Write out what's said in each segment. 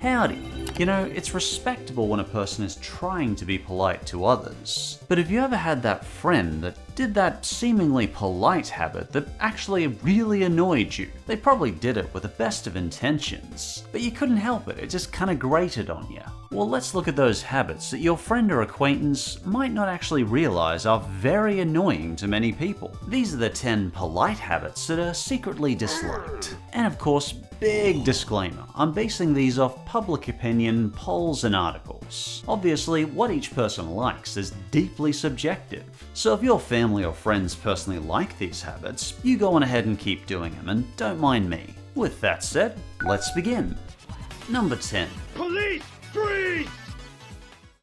howdy. You know, it's respectable when a person is trying to be polite to others. But have you ever had that friend that did that seemingly polite habit that actually really annoyed you? They probably did it with the best of intentions, but you couldn't help it, it just kinda grated on you. Well, let's look at those habits that your friend or acquaintance might not actually realize are very annoying to many people. These are the 10 polite habits that are secretly disliked. And of course, big disclaimer, I'm basing these off public opinion, polls and articles. Obviously, what each person likes is deeply subjective. So if your family or friends personally like these habits, you go on ahead and keep doing them and don't mind me. With that said, let's begin. Number 10. Police! Freeze!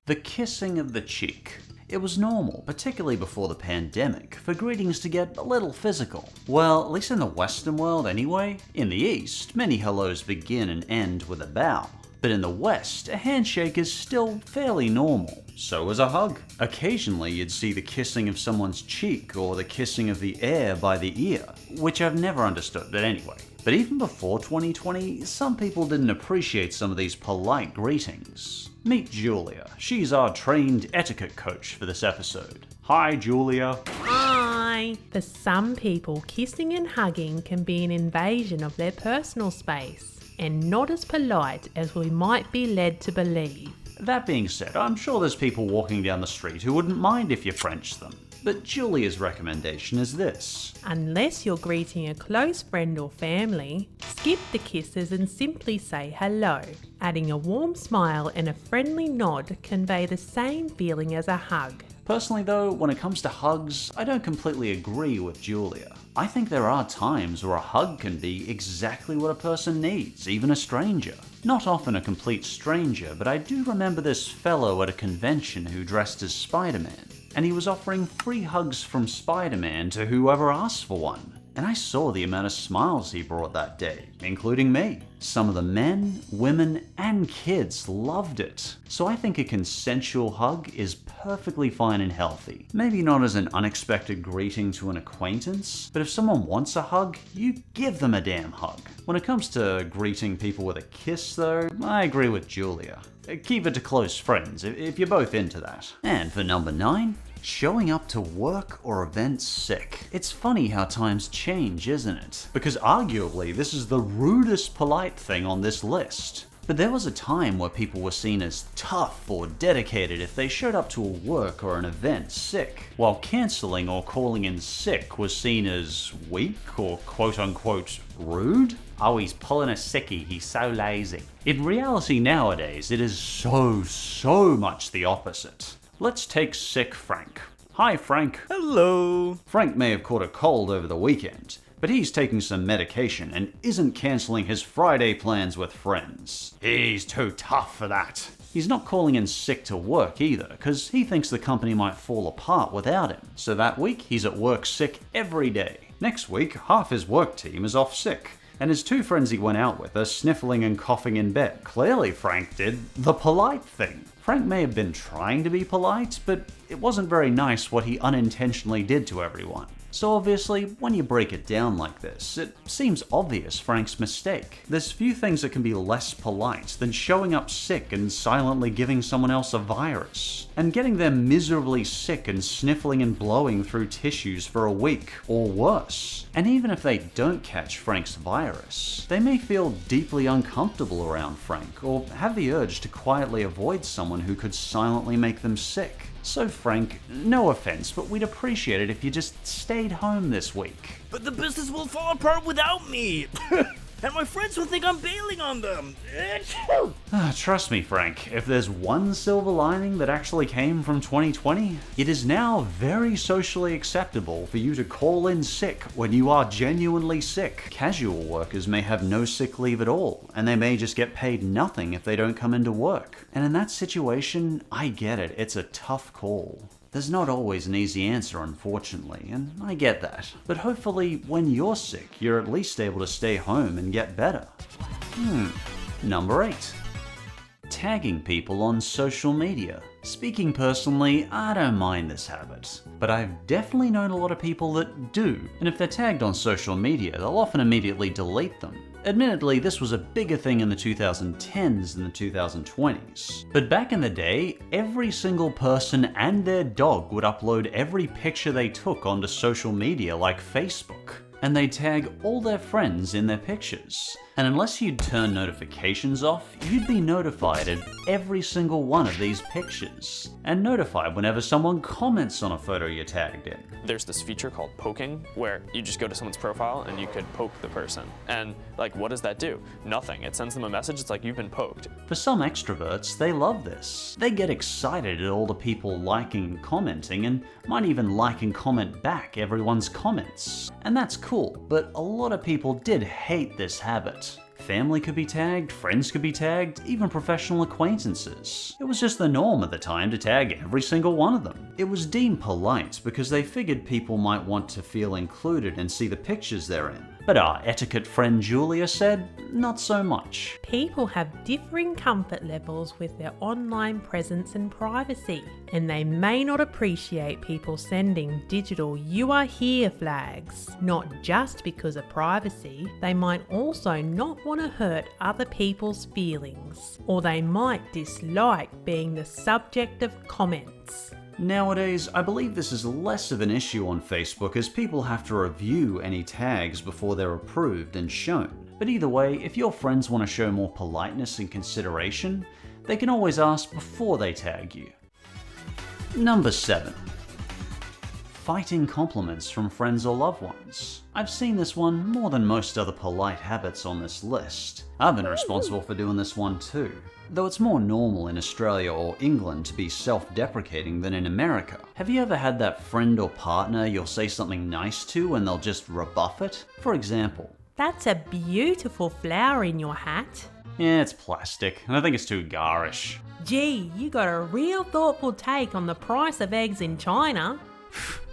The kissing of the cheek. It was normal, particularly before the pandemic, for greetings to get a little physical. Well, at least in the Western world anyway. In the East, many hellos begin and end with a bow. But in the West, a handshake is still fairly normal. So is a hug. Occasionally, you'd see the kissing of someone's cheek or the kissing of the air by the ear, which I've never understood, but anyway. But even before 2020, some people didn't appreciate some of these polite greetings. Meet Julia. She's our trained etiquette coach for this episode. Hi, Julia. Hi. For some people, kissing and hugging can be an invasion of their personal space, and not as polite as we might be led to believe. That being said, I'm sure there's people walking down the street who wouldn't mind if you Frenched them. But Julia's recommendation is this. Unless you're greeting a close friend or family, skip the kisses and simply say hello. Adding a warm smile and a friendly nod convey the same feeling as a hug. Personally though, when it comes to hugs, I don't completely agree with Julia. I think there are times where a hug can be exactly what a person needs, even a stranger. Not often a complete stranger, but I do remember this fellow at a convention who dressed as Spider-Man, and he was offering free hugs from Spider-Man to whoever asked for one. And I saw the amount of smiles he brought that day, including me. Some of the men, women, and kids loved it. So I think a consensual hug is perfectly fine and healthy. Maybe not as an unexpected greeting to an acquaintance, but if someone wants a hug, you give them a damn hug. When it comes to greeting people with a kiss though, I agree with Julia. Keep it to close friends if you're both into that. And for number 9, showing up to work or events sick. It's funny how times change, isn't it? Because arguably this is the rudest polite thing on this list. But there was a time where people were seen as tough or dedicated if they showed up to a work or an event sick, while cancelling or calling in sick was seen as weak or quote-unquote rude. Oh, he's pulling a sickie, he's so lazy. In reality nowadays, it is so much the opposite. Let's take sick Frank. Hi Frank. Hello. Frank may have caught a cold over the weekend, but he's taking some medication and isn't cancelling his Friday plans with friends. He's too tough for that. He's not calling in sick to work either, because he thinks the company might fall apart without him. So that week, he's at work sick every day. Next week, half his work team is off sick, and his 2 friends he went out with are sniffling and coughing in bed. Clearly Frank did the polite thing. Frank may have been trying to be polite, but it wasn't very nice what he unintentionally did to everyone. So obviously, when you break it down like this, it seems obvious Frank's mistake. There's few things that can be less polite than showing up sick and silently giving someone else a virus, and getting them miserably sick and sniffling and blowing through tissues for a week, or worse. And even if they don't catch Frank's virus, they may feel deeply uncomfortable around Frank, or have the urge to quietly avoid someone who could silently make them sick. So Frank, no offense, but we'd appreciate it if you just stayed home this week. But the business will fall apart without me. And my friends will think I'm bailing on them. Trust me, Frank, if there's one silver lining that actually came from 2020, it is now very socially acceptable for you to call in sick when you are genuinely sick. Casual workers may have no sick leave at all, and they may just get paid nothing if they don't come into work. And in that situation, I get it, it's a tough call. There's not always an easy answer, unfortunately, and I get that. But hopefully, when you're sick, you're at least able to stay home and get better. Number 8. Tagging people on social media. Speaking personally, I don't mind this habit, but I've definitely known a lot of people that do, and if they're tagged on social media, they'll often immediately delete them. Admittedly, this was a bigger thing in the 2010s than the 2020s. But back in the day, every single person and their dog would upload every picture they took onto social media like Facebook, and they'd tag all their friends in their pictures. And unless you'd turn notifications off, you'd be notified of every single one of these pictures, and notified whenever someone comments on a photo you're tagged in. There's this feature called poking, where you just go to someone's profile and you could poke the person. And like, what does that do? Nothing. It sends them a message, it's like, you've been poked. For some extroverts, they love this. They get excited at all the people liking and commenting, and might even like and comment back everyone's comments. And that's cool, but a lot of people did hate this habit. Family could be tagged, friends could be tagged, even professional acquaintances. It was just the norm at the time to tag every single one of them. It was deemed polite because they figured people might want to feel included and see the pictures they're in. But our etiquette friend Julia said, not so much. People have differing comfort levels with their online presence and privacy, and they may not appreciate people sending digital "you are here" flags. Not just because of privacy, they might also not want to hurt other people's feelings, or they might dislike being the subject of comments. Nowadays, I believe this is less of an issue on Facebook as people have to review any tags before they're approved and shown. But either way, if your friends want to show more politeness and consideration, they can always ask before they tag you. Number 7. Fighting compliments from friends or loved ones. I've seen this one more than most other polite habits on this list. I've been responsible for doing this one too. Though it's more normal in Australia or England to be self-deprecating than in America. Have you ever had that friend or partner you'll say something nice to and they'll just rebuff it? For example, "That's a beautiful flower in your hat." "Yeah, it's plastic, and I think it's too garish." "Gee, you got a real thoughtful take on the price of eggs in China."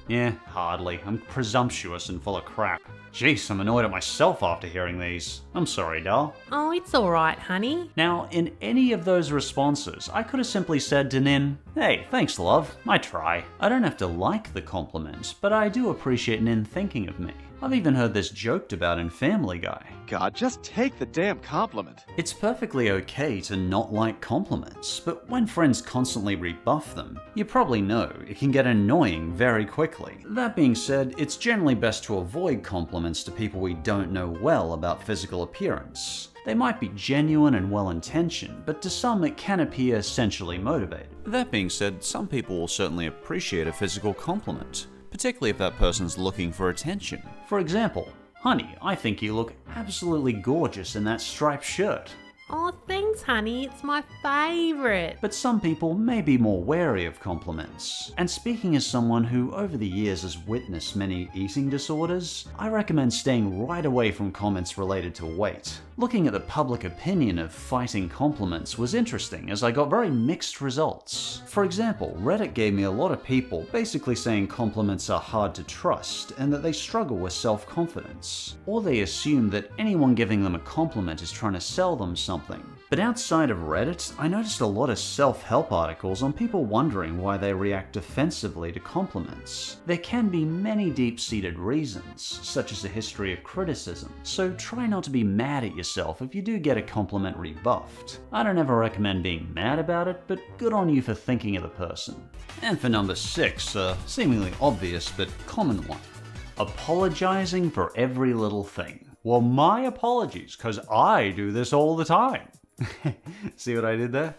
"Yeah, hardly. I'm presumptuous and full of crap." "Jeez, I'm annoyed at myself after hearing these. I'm sorry, doll." "Oh, it's alright, honey." Now, in any of those responses, I could have simply said to Nin, "Hey, thanks love, I try." I don't have to like the compliment, but I do appreciate Nin thinking of me. I've even heard this joked about in Family Guy. God, just take the damn compliment. It's perfectly okay to not like compliments, but when friends constantly rebuff them, you probably know it can get annoying very quickly. That being said, it's generally best to avoid compliments to people we don't know well about physical appearance. They might be genuine and well-intentioned, but to some it can appear sensually motivated. That being said, some people will certainly appreciate a physical compliment, particularly if that person's looking for attention. For example, "Honey, I think you look absolutely gorgeous in that striped shirt." "Oh, thanks, honey. It's my favourite." But some people may be more wary of compliments. And speaking as someone who over the years has witnessed many eating disorders, I recommend staying right away from comments related to weight. Looking at the public opinion of fighting compliments was interesting as I got very mixed results. For example, Reddit gave me a lot of people basically saying compliments are hard to trust and that they struggle with self-confidence. Or they assume that anyone giving them a compliment is trying to sell them something. But outside of Reddit, I noticed a lot of self-help articles on people wondering why they react defensively to compliments. There can be many deep-seated reasons, such as a history of criticism, so try not to be mad at yourself if you do get a compliment rebuffed. I don't ever recommend being mad about it, but good on you for thinking of the person. And for number 6, a seemingly obvious but common one. Apologizing for every little thing. Well, my apologies, because I do this all the time. See what I did there?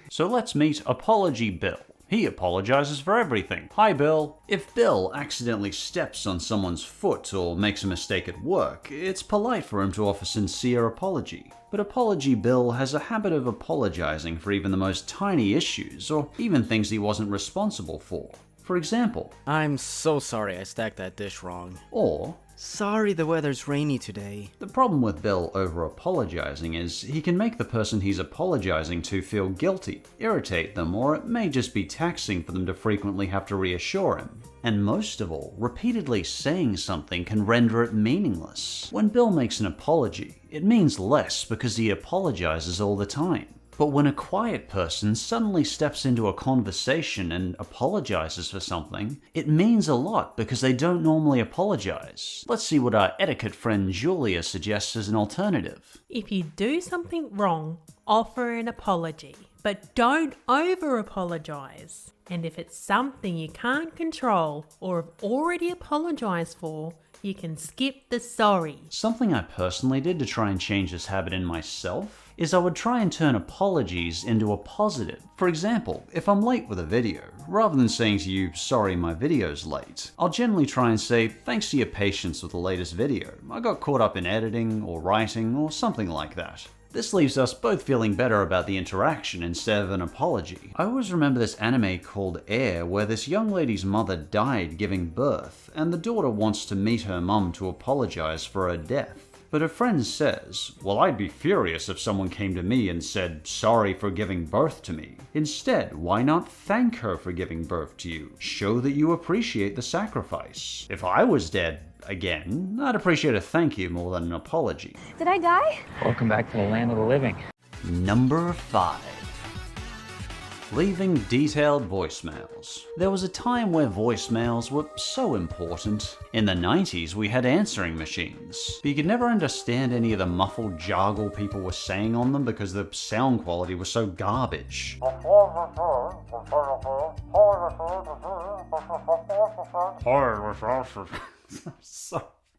So let's meet Apology Bill. He apologizes for everything. "Hi, Bill." If Bill accidentally steps on someone's foot or makes a mistake at work, it's polite for him to offer sincere apology. But Apology Bill has a habit of apologizing for even the most tiny issues, or even things he wasn't responsible for. For example, "I'm so sorry I stacked that dish wrong." Or, "Sorry the weather's rainy today." the problem with Bill over-apologizing is he can make the person he's apologizing to feel guilty, irritate them, or it may just be taxing for them to frequently have to reassure him. And most of all, repeatedly saying something can render it meaningless. When Bill makes an apology, it means less because he apologizes all the time. But when a quiet person suddenly steps into a conversation and apologizes for something, it means a lot because they don't normally apologize. Let's see what our etiquette friend Julia suggests as an alternative. If you do something wrong, offer an apology, but don't over-apologize. And if it's something you can't control or have already apologized for, you can skip the sorry. Something I personally did to try and change this habit in myself is I would try and turn apologies into a positive. For example, if I'm late with a video, rather than saying to you, sorry my video's late, I'll generally try and say, thanks for your patience with the latest video. I got caught up in editing or writing or something like that. This leaves us both feeling better about the interaction instead of an apology. I always remember this anime called Air, where this young lady's mother died giving birth, and the daughter wants to meet her mum to apologize for her death. But her friend says, well, I'd be furious if someone came to me and said, sorry for giving birth to me. Instead, why not thank her for giving birth to you? Show that you appreciate the sacrifice. If I was dead, again, I'd appreciate a thank you more than an apology. Did I die? Welcome back to the land of the living. Number 5. Leaving detailed voicemails. There was a time where voicemails were so important. In the 90s, we had answering machines, but you could never understand any of the muffled jargle people were saying on them because the sound quality was so garbage.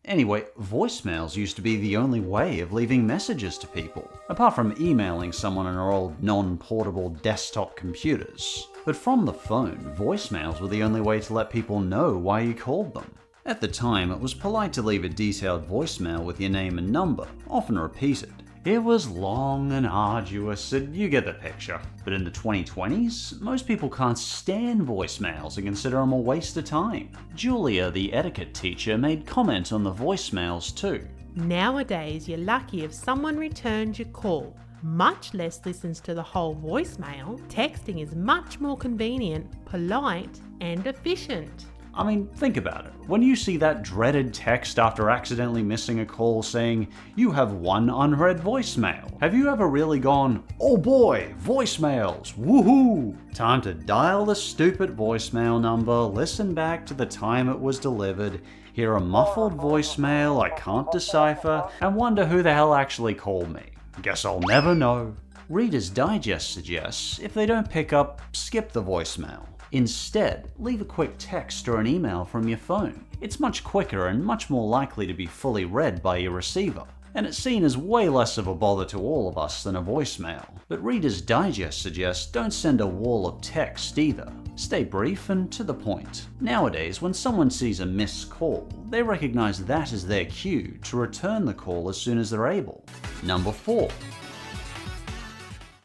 Anyway, voicemails used to be the only way of leaving messages to people, apart from emailing someone on our old non-portable desktop computers. But from the phone, voicemails were the only way to let people know why you called them. At the time, it was polite to leave a detailed voicemail with your name and number, often repeated. It was long and arduous, and you get the picture. But in the 2020s, most people can't stand voicemails and consider them a waste of time. Julia, the etiquette teacher, made comment on the voicemails too. Nowadays, you're lucky if someone returns your call, much less listens to the whole voicemail. Texting is much more convenient, polite, and efficient. I mean, think about it. When you see that dreaded text after accidentally missing a call saying, you have one unread voicemail, have you ever really gone, oh boy, voicemails, woohoo! Time to dial the stupid voicemail number, listen back to the time it was delivered, hear a muffled voicemail I can't decipher, and wonder who the hell actually called me? Guess I'll never know. Reader's Digest suggests, if they don't pick up, skip the voicemail. Instead, leave a quick text or an email from your phone. It's much quicker and much more likely to be fully read by your receiver. And it's seen as way less of a bother to all of us than a voicemail. But Reader's Digest suggests don't send a wall of text either. Stay brief and to the point. Nowadays, when someone sees a missed call, they recognize that as their cue to return the call as soon as they're able. Number 4.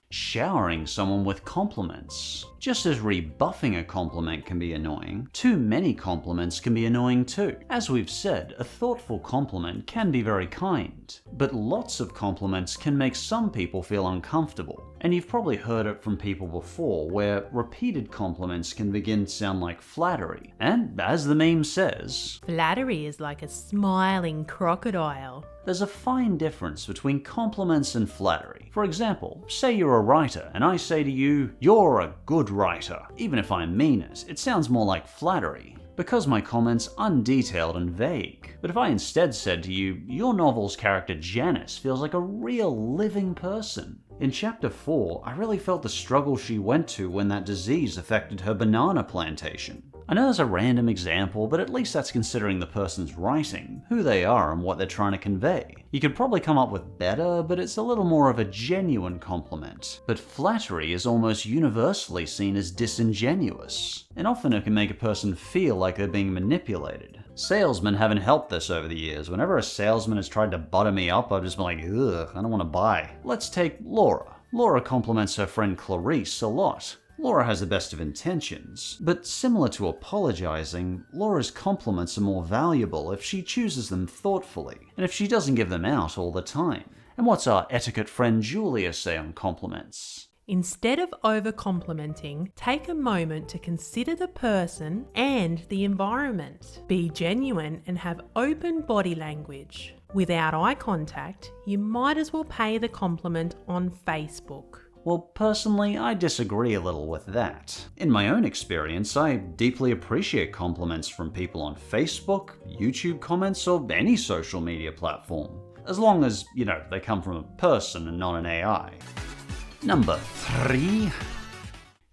Showering someone with compliments. Just as rebuffing a compliment can be annoying, too many compliments can be annoying too. As we've said, a thoughtful compliment can be very kind, but lots of compliments can make some people feel uncomfortable. And you've probably heard it from people before, where repeated compliments can begin to sound like flattery. And as the meme says, Flattery is like a smiling crocodile. there's a fine difference between compliments and flattery. For example, say you're a writer and I say to you, you're a good writer. Even if I mean it, it sounds more like flattery, because my comment's undetailed and vague. But if I instead said to you, your novel's character Janice feels like a real living person. In chapter 4, I really felt the struggle she went to when that disease affected her banana plantation. I know that's a random example, but at least that's considering the person's writing, who they are and what they're trying to convey. You could probably come up with better, but it's a little more of a genuine compliment. But flattery is almost universally seen as disingenuous, and often it can make a person feel like they're being manipulated. Salesmen haven't helped this over the years. Whenever a salesman has tried to butter me up, I've just been like, ugh, I don't want to buy. Let's take Laura. Laura compliments her friend Clarice a lot. Laura has the best of intentions, but similar to apologizing, Laura's compliments are more valuable if she chooses them thoughtfully, and if she doesn't give them out all the time. And what's our etiquette friend Julia say on compliments? Instead of over-complimenting, take a moment to consider the person and the environment. Be genuine and have open body language. Without eye contact, you might as well pay the compliment on Facebook. Well, personally, I disagree a little with that. In my own experience, I deeply appreciate compliments from people on Facebook, YouTube comments, or any social media platform. As long as, they come from a person and not an AI. Number 3.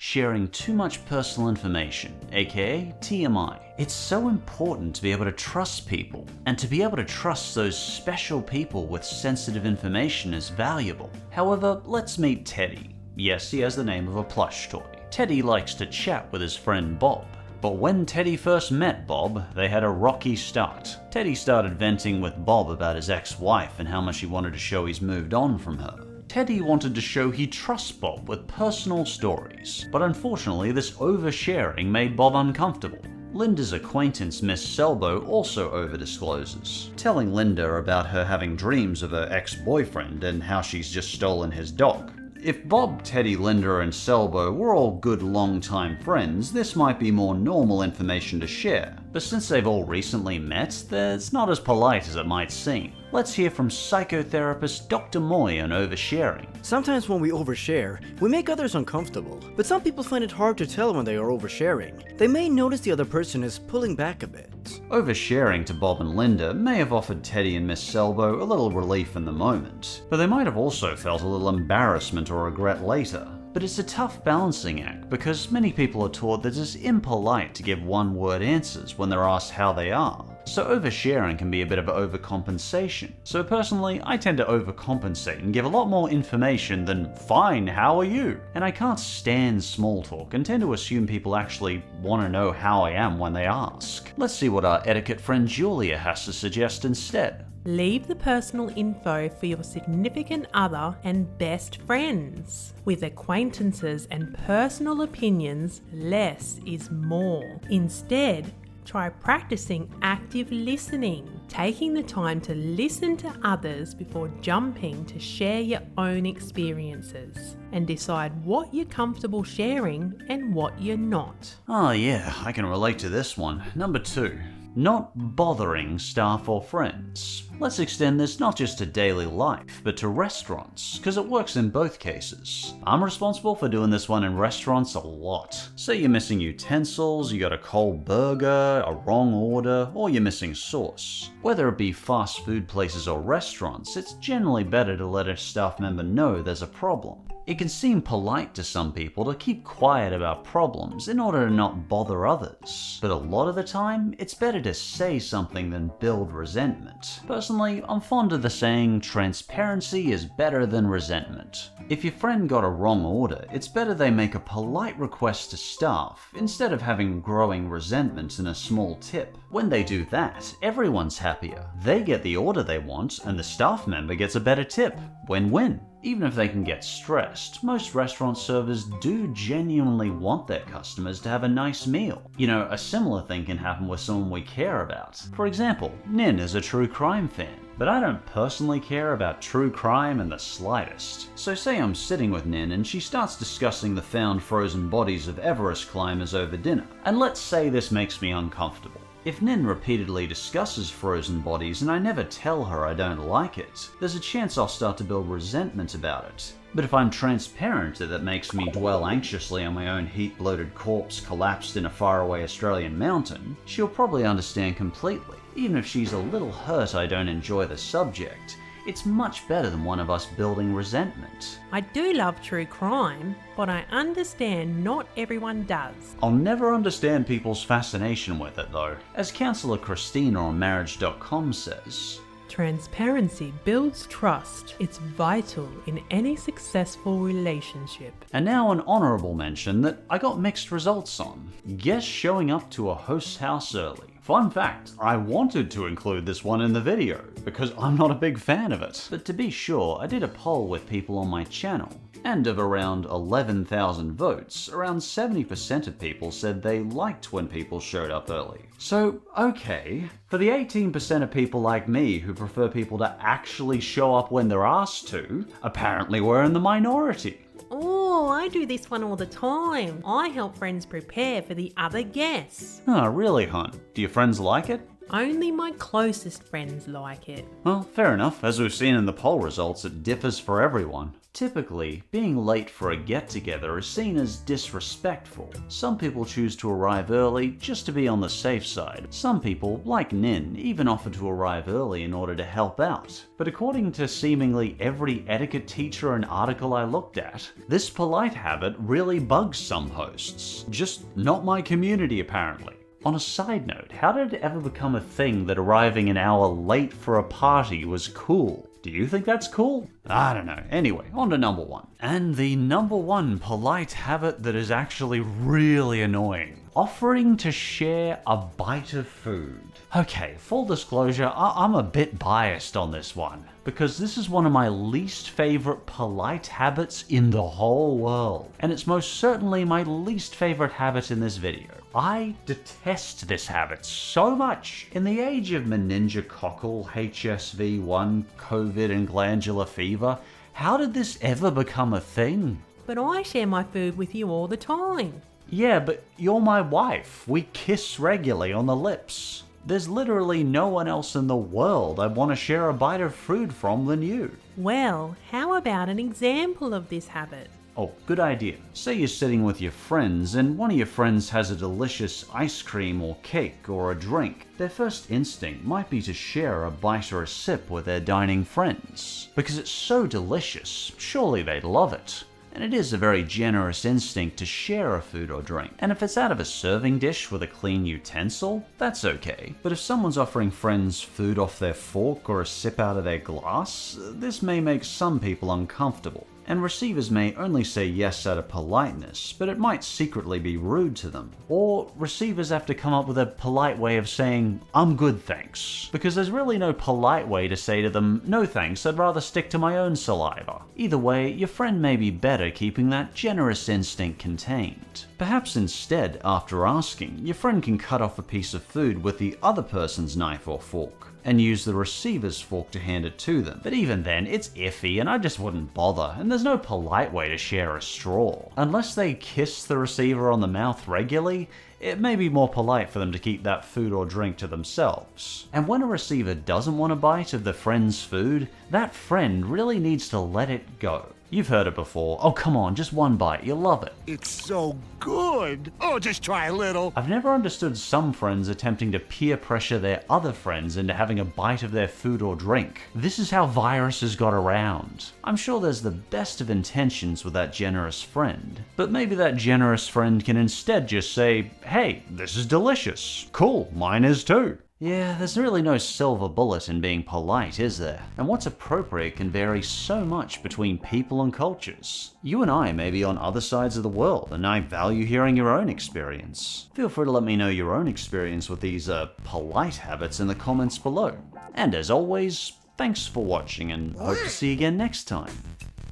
Sharing too much personal information, aka TMI. It's so important to be able to trust people, and to be able to trust those special people with sensitive information is valuable. However, let's meet Teddy. Yes, he has the name of a plush toy. Teddy likes to chat with his friend Bob. But when Teddy first met Bob, they had a rocky start. Teddy started venting with Bob about his ex-wife and how much he wanted to show he's moved on from her. Teddy wanted to show he trusts Bob with personal stories, but unfortunately this oversharing made Bob uncomfortable. Linda's acquaintance Miss Selbo also over-discloses, telling Linda about her having dreams of her ex-boyfriend and how she's just stolen his dog. If Bob, Teddy, Linda, and Selbo were all good long-time friends, this might be more normal information to share. But since they've all recently met, it's not as polite as it might seem. Let's hear from psychotherapist Dr. Moy on oversharing. Sometimes when we overshare, we make others uncomfortable, but some people find it hard to tell when they are oversharing. They may notice the other person is pulling back a bit. Oversharing to Bob and Linda may have offered Teddy and Miss Selbo a little relief in the moment, but they might have also felt a little embarrassment or regret later. But it's a tough balancing act because many people are taught that it's impolite to give one-word answers when they're asked how they are. So oversharing can be a bit of overcompensation. So personally, I tend to overcompensate and give a lot more information than "fine, how are you?" And I can't stand small talk and tend to assume people actually want to know how I am when they ask. Let's see what our etiquette friend Julia has to suggest instead. Leave the personal info for your significant other and best friends. With acquaintances and personal opinions, less is more. Instead, try practicing active listening, taking the time to listen to others before jumping to share your own experiences, and decide what you're comfortable sharing and what you're not. Oh yeah, I can relate to this one. Number 2. Not bothering staff or friends. Let's extend this not just to daily life, but to restaurants, because it works in both cases. I'm responsible for doing this one in restaurants a lot. Say you're missing utensils, you got a cold burger, a wrong order, or you're missing sauce. Whether it be fast food places or restaurants, it's generally better to let a staff member know there's a problem. It can seem polite to some people to keep quiet about problems in order to not bother others, but a lot of the time, it's better to say something than build resentment. Personally, I'm fond of the saying, transparency is better than resentment. If your friend got a wrong order, it's better they make a polite request to staff instead of having growing resentment in a small tip. When they do that, everyone's happier. They get the order they want, and the staff member gets a better tip. Win-win. Even if they can get stressed, most restaurant servers do genuinely want their customers to have a nice meal. A similar thing can happen with someone we care about. For example, Nin is a true crime fan, but I don't personally care about true crime in the slightest. So say I'm sitting with Nin and she starts discussing the found frozen bodies of Everest climbers over dinner, and let's say this makes me uncomfortable. If Nin repeatedly discusses frozen bodies and I never tell her I don't like it, there's a chance I'll start to build resentment about it. But if I'm transparent that makes me dwell anxiously on my own heat-bloated corpse collapsed in a faraway Australian mountain, she'll probably understand completely. Even if she's a little hurt I don't enjoy the subject, it's much better than one of us building resentment. I do love true crime, but I understand not everyone does. I'll never understand people's fascination with it though. As counsellor Christina on Marriage.com says, transparency builds trust. It's vital in any successful relationship. And now an honourable mention that I got mixed results on. Guests showing up to a host's house early. Fun fact, I wanted to include this one in the video, because I'm not a big fan of it. But to be sure, I did a poll with people on my channel, and of around 11,000 votes, around 70% of people said they liked when people showed up early. So, okay, for the 18% of people like me who prefer people to actually show up when they're asked to, apparently we're in the minority. Oh, I do this one all the time. I help friends prepare for the other guests. Oh, really, hon? Do your friends like it? Only my closest friends like it. Well, fair enough. As we've seen in the poll results, it differs for everyone. Typically, being late for a get-together is seen as disrespectful. Some people choose to arrive early just to be on the safe side. Some people, like Nin, even offer to arrive early in order to help out. But according to seemingly every etiquette teacher and article I looked at, this polite habit really bugs some hosts. Just not my community, apparently. On a side note, how did it ever become a thing that arriving an hour late for a party was cool? Do you think that's cool? I don't know. Anyway, on to number one. And the number one polite habit that is actually really annoying. Offering to share a bite of food. Okay, full disclosure, I'm a bit biased on this one, because this is one of my least favorite polite habits in the whole world. And it's most certainly my least favorite habit in this video. I detest this habit so much. In the age of meningococcal, HSV1, COVID, and glandular fever, how did this ever become a thing? But I share my food with you all the time. Yeah, but you're my wife. We kiss regularly on the lips. There's literally no one else in the world I'd want to share a bite of food from than you. Well, how about an example of this habit? Oh, good idea. Say you're sitting with your friends and one of your friends has a delicious ice cream or cake or a drink. Their first instinct might be to share a bite or a sip with their dining friends. Because it's so delicious, surely they'd love it. And it is a very generous instinct to share a food or drink. And if it's out of a serving dish with a clean utensil, that's okay. But if someone's offering friends food off their fork or a sip out of their glass, this may make some people uncomfortable. And receivers may only say yes out of politeness, but it might secretly be rude to them. Or receivers have to come up with a polite way of saying, "I'm good, thanks." Because there's really no polite way to say to them, "No thanks, I'd rather stick to my own saliva." Either way, your friend may be better keeping that generous instinct contained. Perhaps instead, after asking, your friend can cut off a piece of food with the other person's knife or fork, and use the receiver's fork to hand it to them. But even then, it's iffy and I just wouldn't bother, and there's no polite way to share a straw. Unless they kiss the receiver on the mouth regularly, it may be more polite for them to keep that food or drink to themselves. And when a receiver doesn't want a bite of the friend's food, that friend really needs to let it go. You've heard it before. "Oh, come on, just one bite, you'll love it." It's so good. Oh, just try a little. I've never understood some friends attempting to peer pressure their other friends into having a bite of their food or drink. This is how viruses got around. I'm sure there's the best of intentions with that generous friend, but maybe that generous friend can instead just say, "Hey, this is delicious. Cool, mine is too." Yeah, there's really no silver bullet in being polite, is there? And what's appropriate can vary so much between people and cultures. You and I may be on other sides of the world, and I value hearing your own experience. Feel free to let me know your own experience with these polite habits in the comments below. And as always, thanks for watching and hope to see you again next time.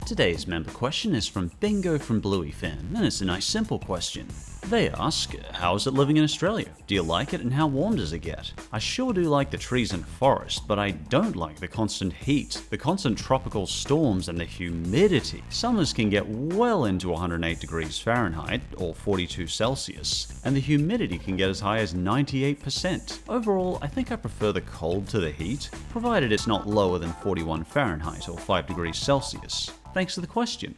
Today's member question is from Bingo from Blueyfin, and it's a nice simple question. They ask, how is it living in Australia? Do you like it and how warm does it get? I sure do like the trees and forest, but I don't like the constant heat, the constant tropical storms and the humidity. Summers can get well into 108 degrees Fahrenheit or 42 Celsius, and the humidity can get as high as 98%. Overall, I think I prefer the cold to the heat, provided it's not lower than 41 Fahrenheit or 5 degrees Celsius. Thanks for the question.